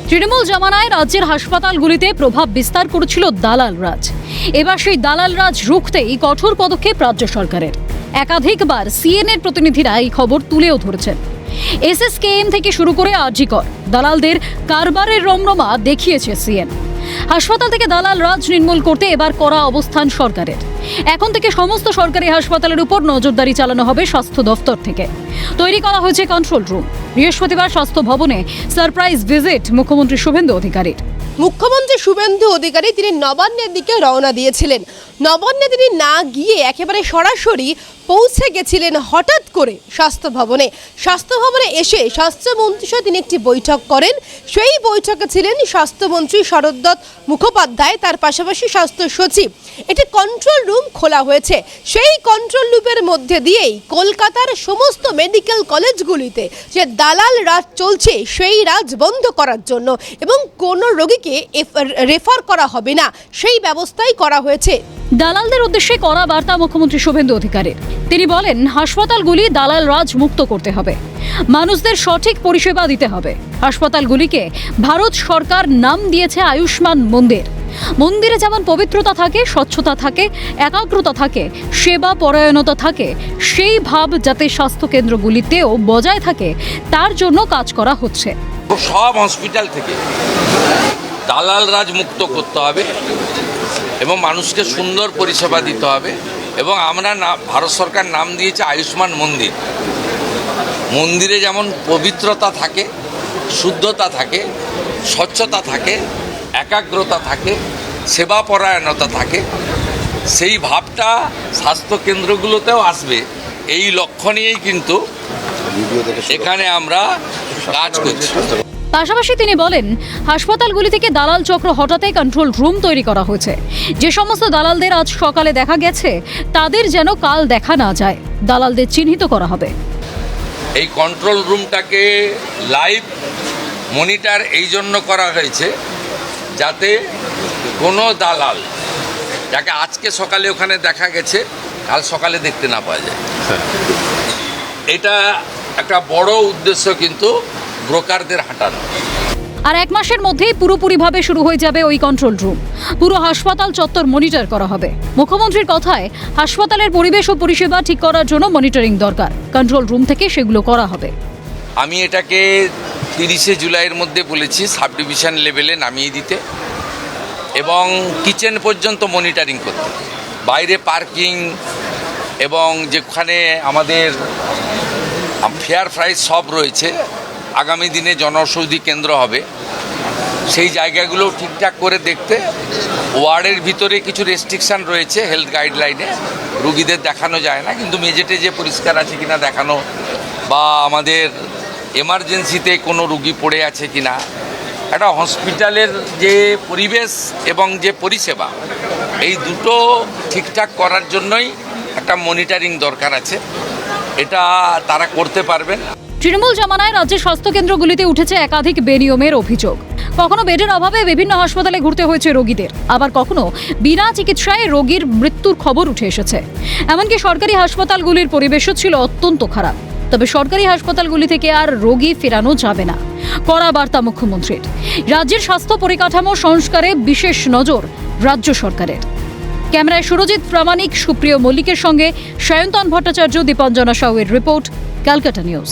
তৃণমূল জামানায় রাজ্যের হাসপাতালগুলিতে প্রভাব বিস্তার করেছিল দালাল রাজ। এবার সেই দালাল রাজ রুখতেই কঠোর পদক্ষেপ রাজ্য সরকারের। একাধিকবার সিএনএর প্রতিনিধিরা এই খবর তুলেও ধরেছেন। এসএসকেএম থেকে শুরু করে আরজি কর দালালদের কারবারের রমরমা দেখিয়েছে সিএন। হাসপাতাল থেকে দালাল রাজ নির্মূল করতে এবার কড়া অবস্থান সরকারের। এখন থেকে সমস্ত সরকারি হাসপাতালের উপর নজরদারি চালানো হবে স্বাস্থ্য দফতর থেকে। তৈরি করা হয়েছে কন্ট্রোল রুম। বৃহস্পতিবার স্বাস্থ্য ভবনে সারপ্রাইজ ভিজিট মুখ্যমন্ত্রী শুভেন্দু অধিকারীর। মুখ্যমন্ত্রী শুভেন্দু অধিকারী তিনি নবান্নের দিকে রওনা দিয়েছিলেন। নবান্নে তিনি না গিয়ে একেবারে সরাসরি পৌঁছে গেছিলেন হঠাৎ করে স্বাস্থ্য ভবনে। স্বাস্থ্য ভবনে এসে স্বাস্থ্যমন্ত্রীর সাথে তিনি একটি বৈঠক করেন। সেই বৈঠকে ছিলেন স্বাস্থ্যমন্ত্রী শরৎদত্ত মুখোপাধ্যায়, তার পাশাপাশি স্বাস্থ্য সচিব। একটি কন্ট্রোল রুম খোলা হয়েছে। সেই কন্ট্রোল রুমের মধ্যে দিয়েই কলকাতার সমস্ত মেডিকেল কলেজগুলিতে যে দালাল রাজ চলছে সেই রাজ বন্ধ করার জন্য এবং কোনো রোগীকে রেফার করা হবে না, সেই ব্যবস্থাই করা হয়েছে। দালালদের উদ্দেশ্যে কড়া বার্তা মুখ্যমন্ত্রী শুভেন্দু অধিকারীর। তিনি বলেন, হাসপাতালগুলি দালাল রাজ মুক্ত করতে হবে, মানুষদের সঠিক পরিষেবা দিতে হবে। হাসপাতালগুলিকে ভারত সরকার নাম দিয়েছে আয়ুষ্মান মন্দির। মন্দিরে যেমন পবিত্রতা থাকে, স্বচ্ছতা থাকে, একাগ্রতা থাকে, সেবা পরায়ণতা থাকে, সেই ভাব যাতে স্বাস্থ্য কেন্দ্রগুলিতেও বজায় থাকে তার জন্য কাজ করা হচ্ছে। সব হসপিটাল থেকে দালাল রাজ মুক্ত করতে হবে এবং মানুষকে সুন্দর পরিষেবা দিতে হবে। এবং আমরা ভারত সরকার নাম দিয়েছে আয়ুষ্মান মন্দির। মন্দিরে যেমন পবিত্রতা থাকে, শুদ্ধতা থাকে, স্বচ্ছতা থাকে, একাগ্রতা থাকে, সেবা পরায়ণতা থাকে, সেই ভাবটা স্বাস্থ্য কেন্দ্রগুলোতেও আসবে। এই লক্ষ্য নিয়েই কিন্তু এখানে আমরা কাজ করছি। পাশাপাশি তিনি বলেন, হাসপাতালগুলি থেকে দালাল চক্র হটাতে কন্ট্রোল রুম তৈরি করা হয়েছে। যে সমস্ত দালালদের আজ সকালে দেখা গেছে তাদের যেন কাল দেখা না যায়, দালালদের চিহ্নিত করা হবে। এই কন্ট্রোল রুমটাকে লাইভ মনিটর এই জন্য করা হয়েছে যাতে কোনো দালাল যাকে আজকে সকালে ওখানে দেখা গেছে কাল সকালে দেখতে না পাওয়া যায়। এটা একটা বড় উদ্দেশ্য কিন্তু ব্রোকারদের হাঁটানো। আর এক মাসের মধ্যেই পুরোপুরিভাবে শুরু হয়ে যাবে ওই কন্ট্রোল রুম। পুরো হাসপাতাল চত্বর মনিটর করা হবে। মুখ্যমন্ত্রীর কথায়, হাসপাতালের পরিবেশ ও পরিষেবা ঠিক করার জন্য মনিটরিং দরকার। কন্ট্রোল রুম থেকে সেগুলো করা হবে। আমি এটাকে 30শে জুলাইয়ের মধ্যে বলেছি সাব ডিভিশন লেভেলে নামিয়ে দিতে এবং কিচেন পর্যন্ত মনিটরিং করতে। বাইরে পার্কিং এবং যেখানে আমাদের ফেয়ার প্রাইস সব রয়েছে, আগামী দিনে জনঔষধি কেন্দ্র হবে, সেই জায়গাগুলো ঠিকঠাক করে দেখতে। ওয়ার্ডের ভিতরে কিছু রেস্ট্রিকশান রয়েছে হেলথ গাইডলাইনে, রুগীদের দেখানো যায় না, কিন্তু মেঝেটে যে পরিষ্কার আছে কিনা দেখানো, বা আমাদের এমার্জেন্সিতে কোনো রুগী পড়ে আছে কিনা, একটা হসপিটালের যে পরিবেশ এবং যে পরিষেবা, এই দুটো ঠিকঠাক করার জন্যই একটা মনিটরিং দরকার আছে। এটা তারা করতে পারবেন। তৃণমূল জামানায় রাজ্যের স্বাস্থ্যকেন্দ্রগুলিতে উঠেছে একাধিক বেনিয়মের অভিযোগ। কখনো বেডের অভাবে বিভিন্ন হাসপাতালে ঘুরতে হয়েছে রোগীদের, আবার কখনো বিনা চিকিৎসায় রোগীর মৃত্যুর খবর উঠে এসেছে। এমনকি সরকারি হাসপাতালগুলির পরিবেশও ছিল অত্যন্ত খারাপ। তবে সরকারি হাসপাতালগুলি থেকে আর রোগী ফেরানো যাবে না, কড়া বার্তা মুখ্যমন্ত্রীর। রাজ্যের স্বাস্থ্য পরিকাঠামো সংস্কারে বিশেষ নজর রাজ্য সরকারের। ক্যামেরায় সুরজিৎ প্রামাণিক, সুপ্রিয় মল্লিকের সঙ্গে সায়ন্তন ভট্টাচার্য, দীপঞ্জনা সাউয়ের রিপোর্ট, ক্যালকাটা নিউজ।